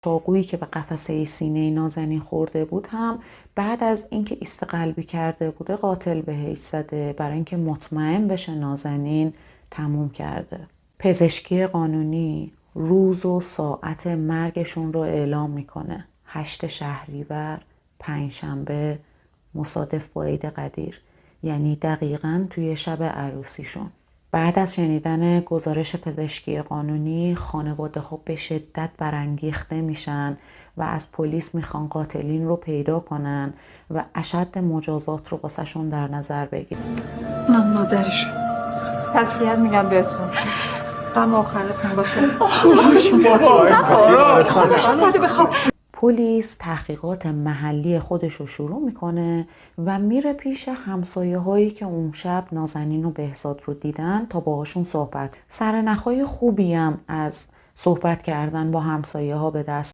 چاقویی که به قفسه سینه نازنین خورده بود هم بعد از اینکه ایست قلبی کرده بوده قاتل بهش زده، برای اینکه مطمئن بشه نازنین تموم کرده. پزشکی قانونی روز و ساعت مرگشون رو اعلام میکنه. 8 شهریور، پنجشنبه، مصادف با عید قدیر، یعنی دقیقاً توی شب عروسیشون. بعد از شنیدن گزارش پزشکی قانونی خانواده ها به شدت برانگیخته میشن و از پلیس میخوان قاتلین رو پیدا کنن و اشد مجازات رو واسهشون در نظر بگیرن. من مادرشم. تسلیت میگم بهتون. غم آخرتون باشه. ساده بخواب. پلیس تحقیقات محلی خودش رو شروع میکنه و میره پیش همسایه هایی که اون شب نازنین و بهزاد رو دیدن تا باهاشون صحبت. سرنخهای خوبی هم از صحبت کردن با همسایه ها به دست